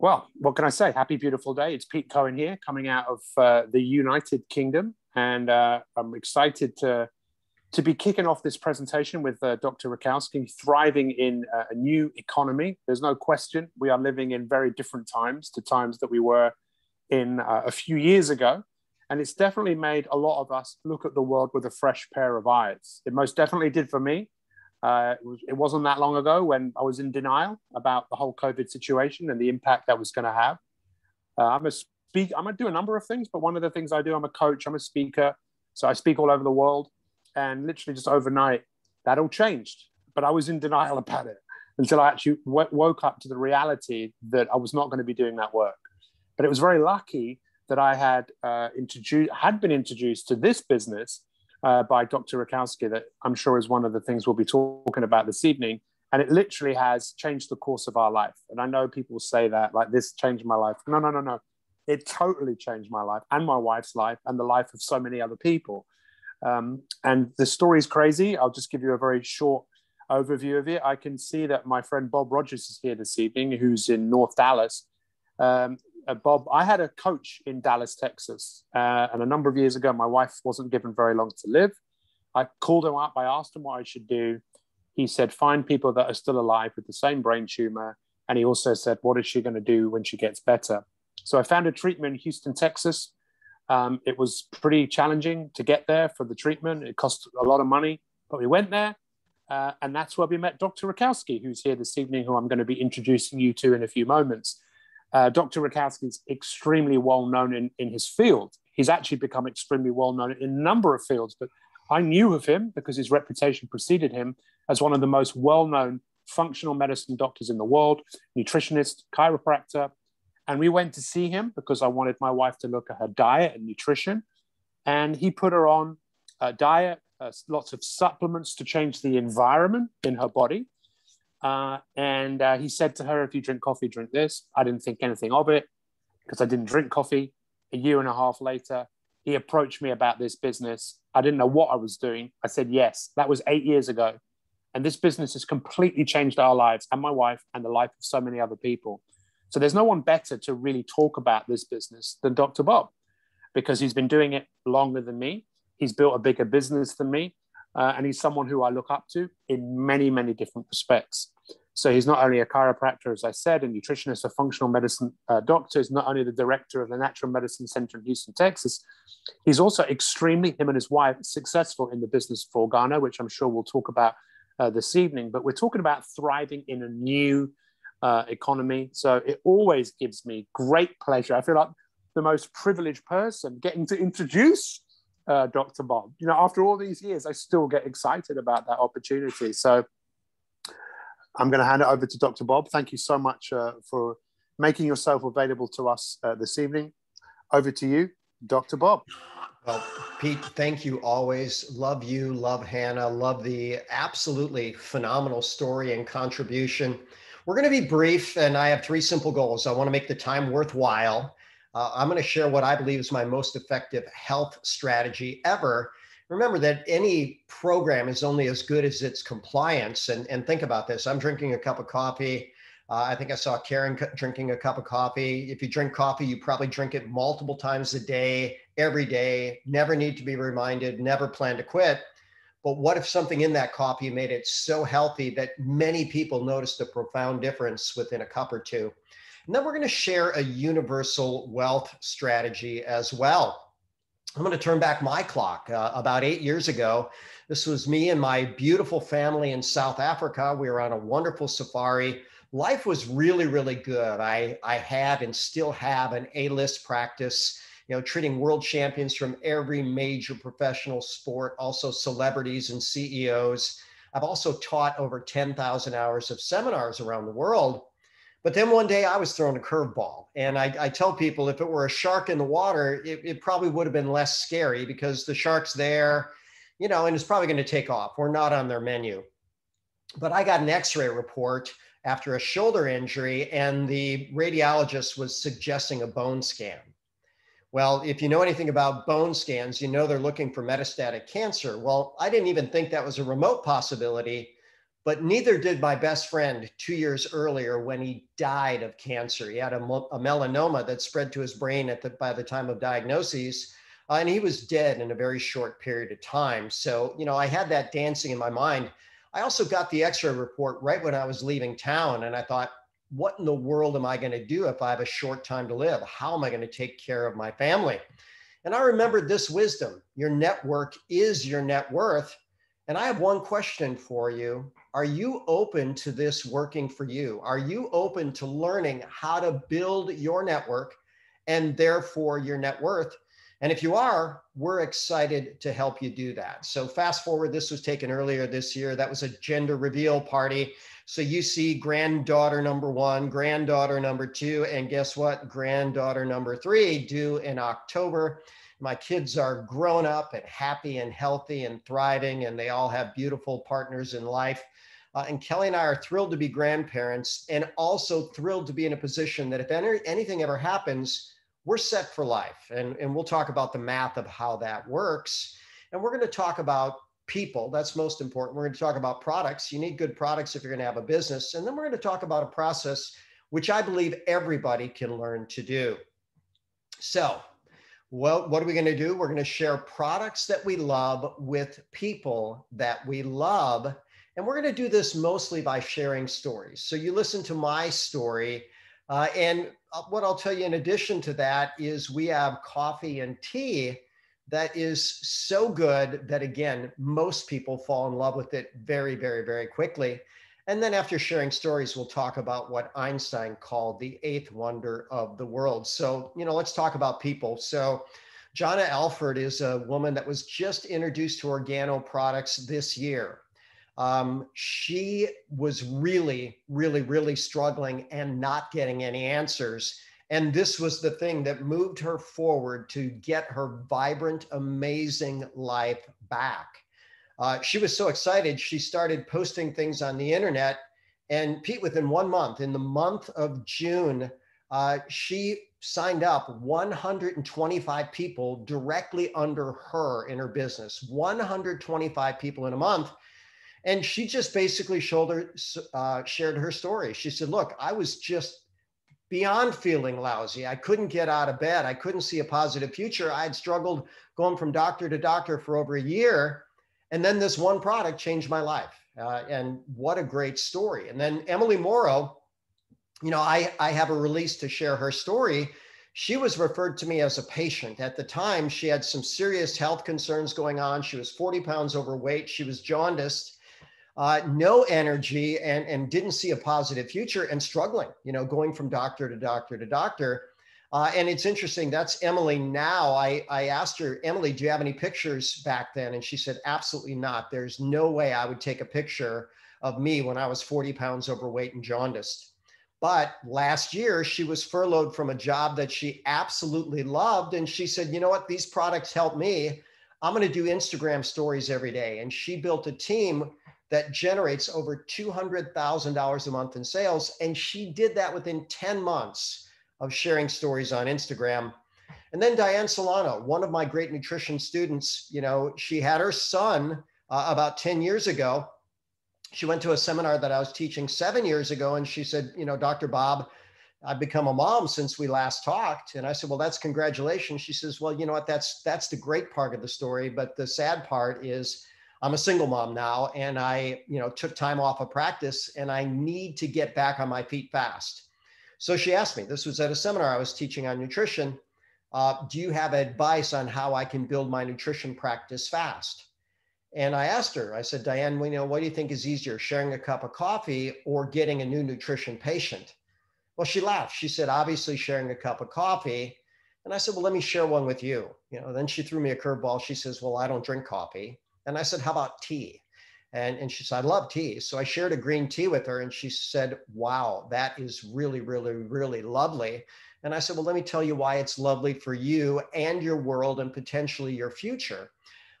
Well, what can I say? Happy, beautiful day. It's Pete Cohen here, coming out of the United Kingdom, and I'm excited to be kicking off this presentation with Dr. Rakowski, thriving in a new economy. There's no question we are living in very different times to times that we were in a few years ago, and it's definitely made a lot of us look at the world with a fresh pair of eyes. It most definitely did for me. It wasn't that long ago when I was in denial about the whole COVID situation and the impact that was going to have. I'm going to do a number of things, but one of the things I do, I'm a coach, I'm a speaker. So I speak all over the world, and literally just overnight, that all changed. But I was in denial about it until I actually woke up to the reality that I was not going to be doing that work. But it was very lucky that I had been introduced to this business by Dr. Rakowski, that I'm sure is one of the things we'll be talking about this evening. And it literally has changed the course of our life. And I know people say that, like, this changed my life. No, no, no, no. It totally changed my life and my wife's life and the life of so many other people. And the story is crazy. I'll just give you a very short overview of it. I can see that my friend Bob Rogers is here this evening, who's in North Dallas. Bob, I had a coach in Dallas, Texas, and a number of years ago, my wife wasn't given very long to live. I called him up. I asked him what I should do. He said, find people that are still alive with the same brain tumor. And he also said, what is she going to do when she gets better? So I found a treatment in Houston, Texas. It was pretty challenging to get there for the treatment. It cost a lot of money, but we went there. And that's where we met Dr. Rakowski, who's here this evening, who I'm going to be introducing you to in a few moments. Dr. Rakowski is extremely well known in his field. He's actually become extremely well known in a number of fields, but I knew of him because his reputation preceded him as one of the most well-known functional medicine doctors in the world, nutritionist, chiropractor. And we went to see him because I wanted my wife to look at her diet and nutrition. And he put her on a diet, lots of supplements to change the environment in her body. And he said to her, if you drink coffee, drink this. I didn't think anything of it because I didn't drink coffee. A year and a half later, he approached me about this business. I didn't know what I was doing. I said, yes, that was 8 years ago. And this business has completely changed our lives and my wife and the life of so many other people. So there's no one better to really talk about this business than Dr. Bob, because he's been doing it longer than me. He's built a bigger business than me. And he's someone who I look up to in many, many different respects. So he's not only a chiropractor, as I said, a nutritionist, a functional medicine doctor. He's not only the director of the Natural Medicine Center in Houston, Texas. He's also extremely, him and his wife, successful in the business of Organo, which I'm sure we'll talk about this evening. But we're talking about thriving in a new economy. So it always gives me great pleasure. I feel like the most privileged person getting to introduce Dr. Bob. You know, after all these years, I still get excited about that opportunity. So I'm going to hand it over to Dr. Bob. Thank you so much for making yourself available to us this evening. Over to you, Dr. Bob. Well, Pete, thank you always. Love you, love Hannah, love the absolutely phenomenal story and contribution. We're going to be brief, and I have 3 simple goals. I want to make the time worthwhile. I'm going to share what I believe is my most effective health strategy ever. Remember that any program is only as good as its compliance. And think about this. I'm drinking a cup of coffee. I think I saw Karen drinking a cup of coffee. If you drink coffee, you probably drink it multiple times a day, every day, never need to be reminded, never plan to quit. But what if something in that coffee made it so healthy that many people noticed a profound difference within a cup or two? And then we're going to share a universal wealth strategy as well. I'm going to turn back my clock. About 8 years ago, this was me and my beautiful family in South Africa. We were on a wonderful safari. Life was really, really good. I had and still have an A-list practice, you know, treating world champions from every major professional sport, also celebrities and CEOs. I've also taught over 10,000 hours of seminars around the world. But then one day I was thrown a curveball. And I tell people if it were a shark in the water, it probably would have been less scary because the shark's there, you know, and it's probably going to take off. We're not on their menu. But I got an X-ray report after a shoulder injury, and the radiologist was suggesting a bone scan. Well, if you know anything about bone scans, you know they're looking for metastatic cancer. Well, I didn't even think that was a remote possibility. but neither did my best friend 2 years earlier when he died of cancer. He had a melanoma that spread to his brain by the time of diagnosis, and he was dead in a very short period of time. So, I had that dancing in my mind. I also got the X-ray report right when I was leaving town, and I thought, what in the world am I going to do if I have a short time to live? How am I going to take care of my family? And I remembered this wisdom: your network is your net worth. And I have one question for you. Are you open to this working for you? Are you open to learning how to build your network and therefore your net worth? And if you are, we're excited to help you do that. So fast forward, this was taken earlier this year. That was a gender reveal party. So you see granddaughter number 1, granddaughter number 2, and guess what? Granddaughter number 3 due in October. My kids are grown up and happy and healthy and thriving, and they all have beautiful partners in life. And Kelly and I are thrilled to be grandparents, and also thrilled to be in a position that if anything ever happens, we're set for life. And we'll talk about the math of how that works. And we're going to talk about people. That's most important. We're going to talk about products. You need good products if you're going to have a business. And then we're going to talk about a process which I believe everybody can learn to do. So, well, what are we going to do? We're going to share products that we love with people that we love. And we're going to do this mostly by sharing stories. So you listen to my story. And what I'll tell you in addition to that is we have coffee and tea that is so good that, again, most people fall in love with it very, very, very quickly. And then after sharing stories, we'll talk about what Einstein called the 8th wonder of the world. So, let's talk about people. So Jonna Alford is a woman that was just introduced to Organo products this year. She was really, really, really struggling and not getting any answers. And this was the thing that moved her forward to get her vibrant, amazing life back. She was so excited, she started posting things on the internet. And Pete, within 1 month, in the month of June, she signed up 125 people directly under her in her business, 125 people in a month. And she just basically shared her story. She said, look, I was just beyond feeling lousy. I couldn't get out of bed. I couldn't see a positive future. I had struggled going from doctor to doctor for over a year. And then this one product changed my life. And what a great story. And then Emily Morrow, I have a release to share her story. She was referred to me as a patient. At the time, she had some serious health concerns going on. She was 40 pounds overweight. She was jaundiced. No energy, and didn't see a positive future, and struggling, going from doctor to doctor to doctor. And it's interesting, that's Emily now. I asked her, Emily, do you have any pictures back then? And she said, absolutely not. There's no way I would take a picture of me when I was 40 pounds overweight and jaundiced. But last year, she was furloughed from a job that she absolutely loved. And she said, you know what, these products help me. I'm going to do Instagram stories every day. And she built a team that generates over $200,000 a month in sales. And she did that within 10 months of sharing stories on Instagram. And then Diane Solano, one of my great nutrition students, she had her son about 10 years ago. She went to a seminar that I was teaching 7 years ago. And she said, Dr. Bob, I've become a mom since we last talked. And I said, well, that's congratulations. She says, well, you know what, that's the great part of the story. But the sad part is I'm a single mom now, and I, took time off of practice, and I need to get back on my feet fast. So she asked me, this was at a seminar I was teaching on nutrition. Do you have advice on how I can build my nutrition practice fast? And I asked her, I said, Diane, what do you think is easier, sharing a cup of coffee or getting a new nutrition patient? Well, she laughed. She said, obviously sharing a cup of coffee. And I said, well, let me share one with you. Then she threw me a curveball. She says, well, I don't drink coffee. And I said, how about tea? And she said, I love tea. So I shared a green tea with her, and she said, wow, that is really, really, really lovely. And I said, well, let me tell you why it's lovely for you and your world and potentially your future.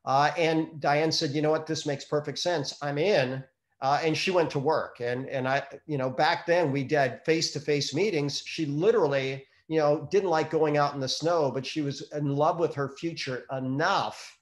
And Diane said, you know what, this makes perfect sense. I'm in. And she went to work. And I, back then we did face-to-face meetings. She literally, didn't like going out in the snow, but she was in love with her future enough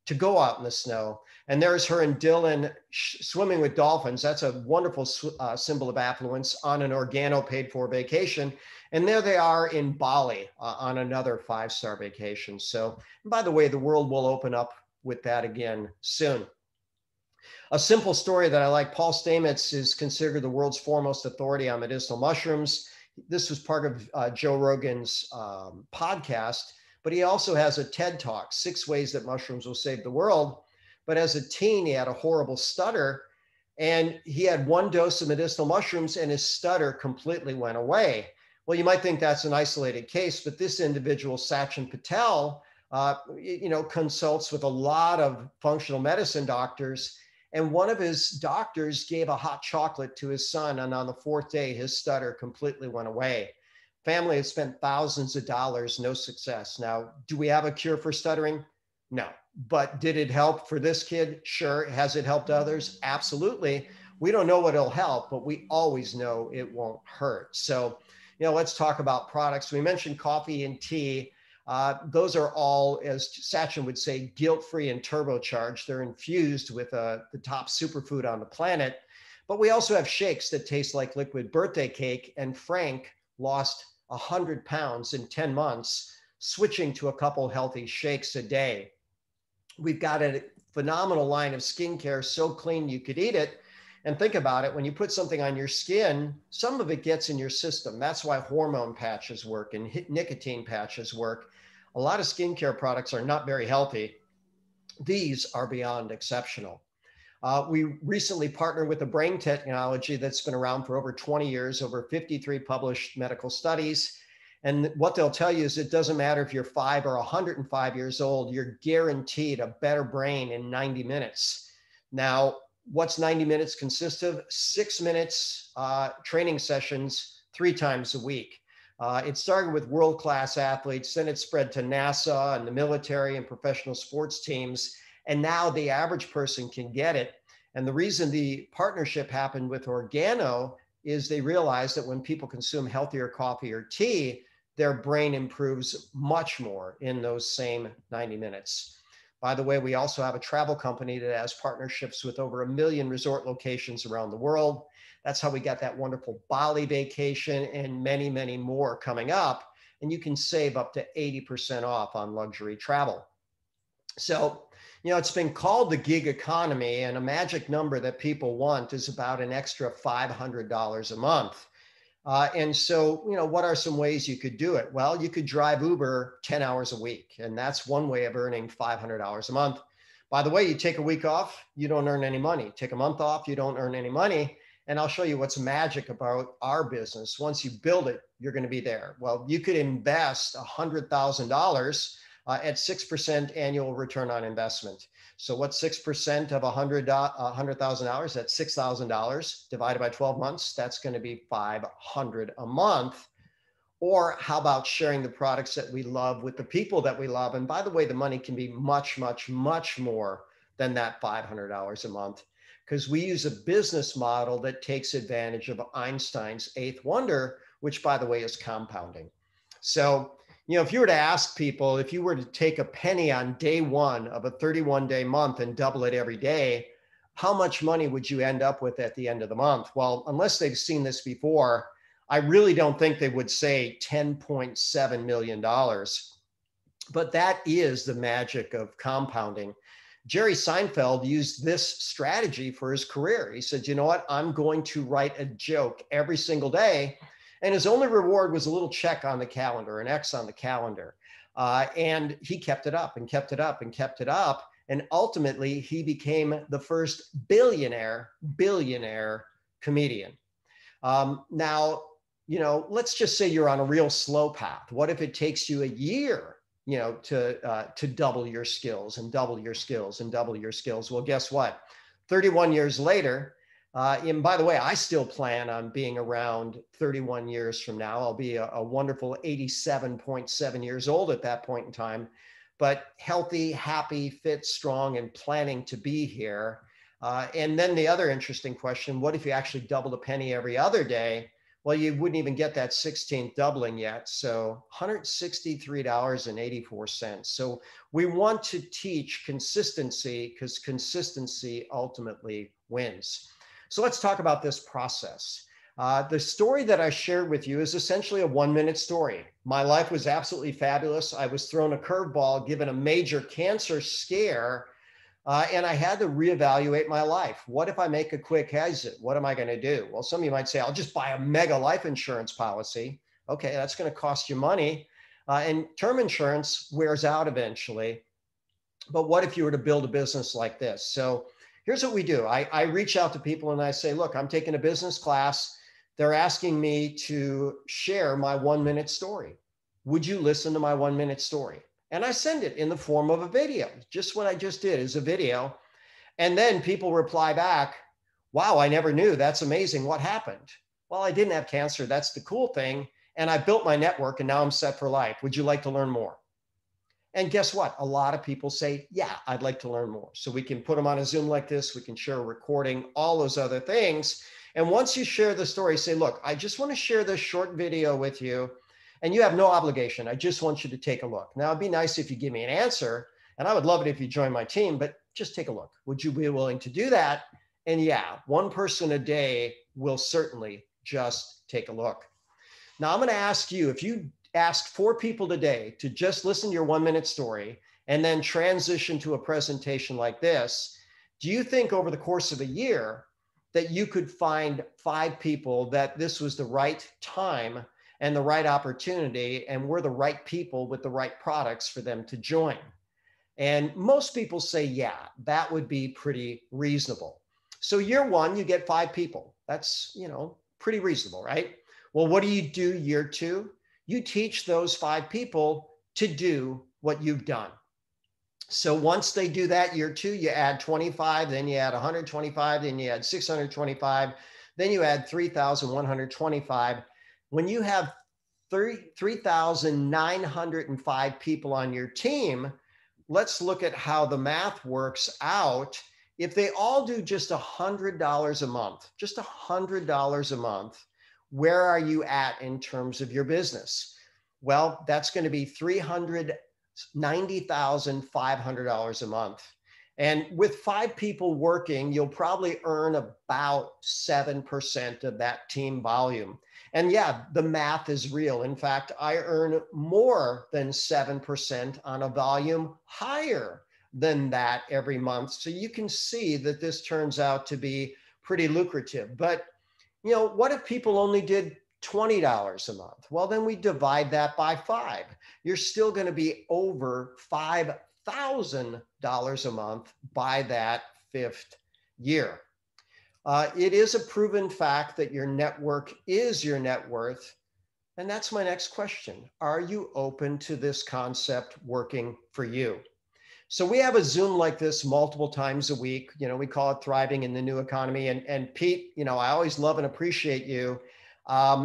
to go out in the snow. And there's her and Dylan swimming with dolphins. That's a wonderful symbol of affluence on an Organo paid for vacation. And there they are in Bali on another 5-star vacation. So, by the way, the world will open up with that again soon. A simple story that I like, Paul Stamets is considered the world's foremost authority on medicinal mushrooms. This was part of Joe Rogan's podcast, but he also has a TED Talk, 6 Ways That Mushrooms Will Save the World. But as a teen, he had a horrible stutter, and he had 1 dose of medicinal mushrooms and his stutter completely went away. Well, you might think that's an isolated case, but this individual, Sachin Patel, consults with a lot of functional medicine doctors. And one of his doctors gave a hot chocolate to his son. And on the 4th day, his stutter completely went away. Family has spent thousands of dollars, no success. Now, do we have a cure for stuttering? No. But did it help for this kid? Sure. Has it helped others? Absolutely. We don't know what it'll help, but we always know it won't hurt. So, let's talk about products. We mentioned coffee and tea. Those are all, as Sachin would say, guilt-free and turbocharged. They're infused with the top superfood on the planet. But we also have shakes that taste like liquid birthday cake. And Frank lost 100 pounds in 10 months, switching to a couple healthy shakes a day. We've got a phenomenal line of skincare, so clean you could eat it. And think about it, when you put something on your skin, some of it gets in your system. That's why hormone patches work and nicotine patches work. A lot of skincare products are not very healthy. These are beyond exceptional. We recently partnered with a brain technology that's been around for over 20 years, over 53 published medical studies. And what they'll tell you is it doesn't matter if you're 5 or 105 years old, you're guaranteed a better brain in 90 minutes. Now, what's 90 minutes consist of? 6 minutes training sessions 3 times a week. It started with world-class athletes, then it spread to NASA and the military and professional sports teams. And now the average person can get it. And the reason the partnership happened with Organo is they realized that when people consume healthier coffee or tea, their brain improves much more in those same 90 minutes. By the way, we also have a travel company that has partnerships with over 1 million resort locations around the world. That's how we got that wonderful Bali vacation and many, many more coming up. And you can save up to 80% off on luxury travel. So, it's been called the gig economy, and a magic number that people want is about an extra $500 a month. And so, what are some ways you could do it? Well, you could drive Uber 10 hours a week, and that's one way of earning $500 a month. By the way, you take a week off, you don't earn any money. Take a month off, you don't earn any money. And I'll show you what's magic about our business. Once you build it, you're going to be there. Well, you could invest $100,000 at 6% annual return on investment. So what's 6% of $100,000? That's $6,000 divided by 12 months. That's going to be $500 a month. Or how about sharing the products that we love with the people that we love? And by the way, the money can be much, much, much more than that $500 a month, because we use a business model that takes advantage of Einstein's 8th wonder, which, by the way, is compounding. So, if you were to ask people, if you were to take a penny on day 1 of a 31-day month and double it every day, how much money would you end up with at the end of the month? Well, unless they've seen this before, I really don't think they would say $10.7 million. But that is the magic of compounding. Jerry Seinfeld used this strategy for his career. He said, you know what? I'm going to write a joke every single day. And his only reward was a little check on the calendar, an X on the calendar. And he kept it up and kept it up and kept it up. And ultimately, he became the first billionaire comedian. Now, let's just say you're on a real slow path. What if it takes you a year, to double your skills and double your skills and double your skills? Well, guess what? 31 years later, and by the way, I still plan on being around 31 years from now. I'll be a wonderful 87.7 years old at that point in time, but healthy, happy, fit, strong, and planning to be here. And then the other interesting question, what if you actually doubled a penny every other day? Well, you wouldn't even get that 16th doubling yet. So $163.84. So we want to teach consistency because consistency ultimately wins. So let's talk about this process. The story that I shared with you is essentially a 1-minute story. My life was absolutely fabulous. I was thrown a curveball, given a major cancer scare, and I had to reevaluate my life. What if I make a quick exit? What am I going to do? Well, some of you might say, I'll just buy a mega life insurance policy. Okay, that's going to cost you money. And term insurance wears out eventually. But what if you were to build a business like this? So here's what we do. I reach out to people and I say, look, I'm taking a business class. They're asking me to share my 1-minute story. Would you listen to my 1-minute story? And I send it in the form of a video. Just what I just did is a video. And then people reply back, wow, I never knew. That's amazing. What happened? Well, I didn't have cancer. That's the cool thing. And I built my network and now I'm set for life. Would you like to learn more? And guess what? A lot of people say, yeah, I'd like to learn more. So we can put them on a Zoom like this. We can share a recording, all those other things. And once you share the story, say, look, I just want to share this short video with you. And you have no obligation. I just want you to take a look. Now, it'd be nice if you give me an answer. And I would love it if you join my team, but just take a look. Would you be willing to do that? And yeah, one person a day will certainly just take a look. Now, I'm going to ask you, if you asked 4 people today to just listen to your 1-minute story and then transition to a presentation like this, do you think over the course of a year that you could find 5 people that this was the right time and the right opportunity and we're the right people with the right products for them to join? And most people say, yeah, that would be pretty reasonable. So year 1, you get 5 people. That's, pretty reasonable, right? Well, what do you do year 2? You teach those 5 people to do what you've done. So once they do that, year 2, you add 25, then you add 125, then you add 625, then you add 3,125. When you have 3,905 people on your team, let's look at how the math works out. If they all do just $100 a month, just $100 a month, where are you at in terms of your business? Well, that's going to be $390,500 a month. And with 5 people working, you'll probably earn about 7% of that team volume. And yeah, the math is real. In fact, I earn more than 7% on a volume higher than that every month. So you can see that this turns out to be pretty lucrative. But what if people only did $20 a month? Well, then we divide that by 5. You're still going to be over $5,000 a month by that 5th year. It is a proven fact that your network is your net worth. And that's my next question. Are you open to this concept working for you? So we have a Zoom like this multiple times a week. We call it Thriving in the New Economy. And Pete, I always love and appreciate you.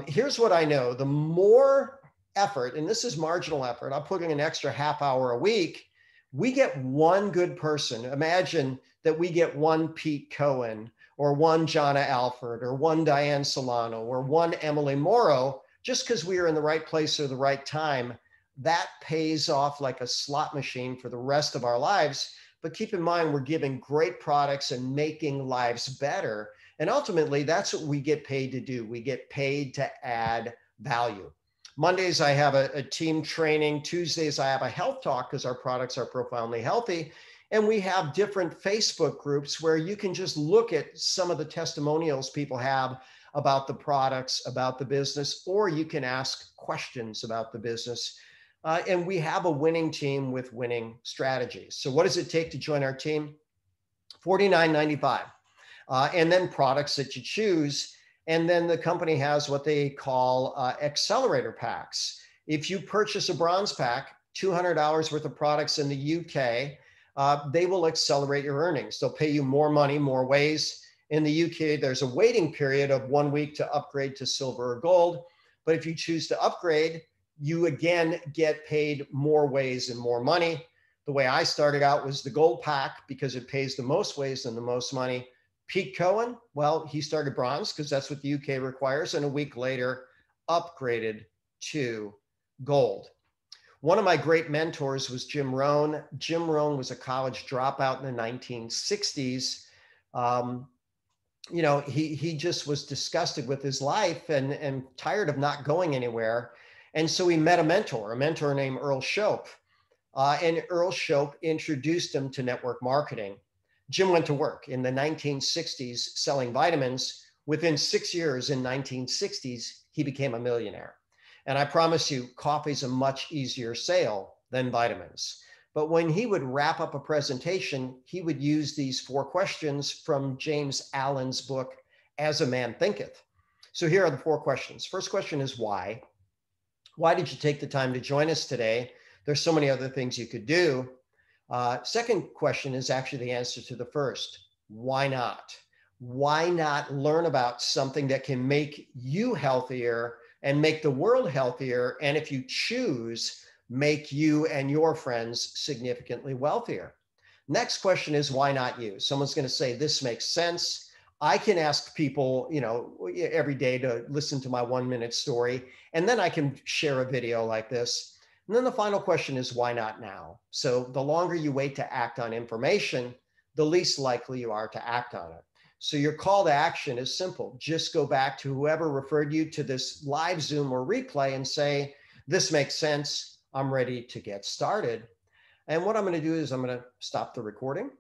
Here's what I know. The more effort, and this is marginal effort, I'm putting an extra half hour a week, we get one good person. Imagine that we get one Pete Cohen or one Jonna Alford or one Diane Solano or one Emily Morrow, just because we are in the right place or the right time. That pays off like a slot machine for the rest of our lives. But keep in mind, we're giving great products and making lives better. And ultimately, that's what we get paid to do. We get paid to add value. Mondays, I have a team training. Tuesdays, I have a health talk because our products are profoundly healthy. And we have different Facebook groups where you can just look at some of the testimonials people have about the products, about the business, or you can ask questions about the business. And we have a winning team with winning strategies. So what does it take to join our team? $49.95. And then products that you choose. And then the company has what they call accelerator packs. If you purchase a bronze pack, $200 worth of products in the UK, they will accelerate your earnings. They'll pay you more money, more ways. In the UK, there's a waiting period of 1 week to upgrade to silver or gold. But if you choose to upgrade, you again get paid more ways and more money. The way I started out was the gold pack because it pays the most ways and the most money. Pete Cohen, well, he started bronze because that's what the UK requires, and a week later upgraded to gold. One of my great mentors was Jim Rohn. Jim Rohn was a college dropout in the 1960s. He just was disgusted with his life and tired of not going anywhere. And so he met a mentor named Earl Shope. And Earl Shope introduced him to network marketing. Jim went to work in the 1960s selling vitamins. Within 6 years in 1960s, he became a millionaire. And I promise you, coffee's a much easier sale than vitamins. But when he would wrap up a presentation, he would use these 4 questions from James Allen's book, As a Man Thinketh. So here are the 4 questions. First question is why? Why did you take the time to join us today? There's so many other things you could do. Second question is actually the answer to the first. Why not? Why not learn about something that can make you healthier and make the world healthier? And if you choose, make you and your friends significantly wealthier. Next question is why not you? Someone's going to say, this makes sense. I can ask people, every day to listen to my 1-minute story, and then I can share a video like this. And then the final question is why not now? So the longer you wait to act on information, the least likely you are to act on it. So your call to action is simple. Just go back to whoever referred you to this live Zoom or replay and say, this makes sense. I'm ready to get started. And what I'm going to do is I'm going to stop the recording.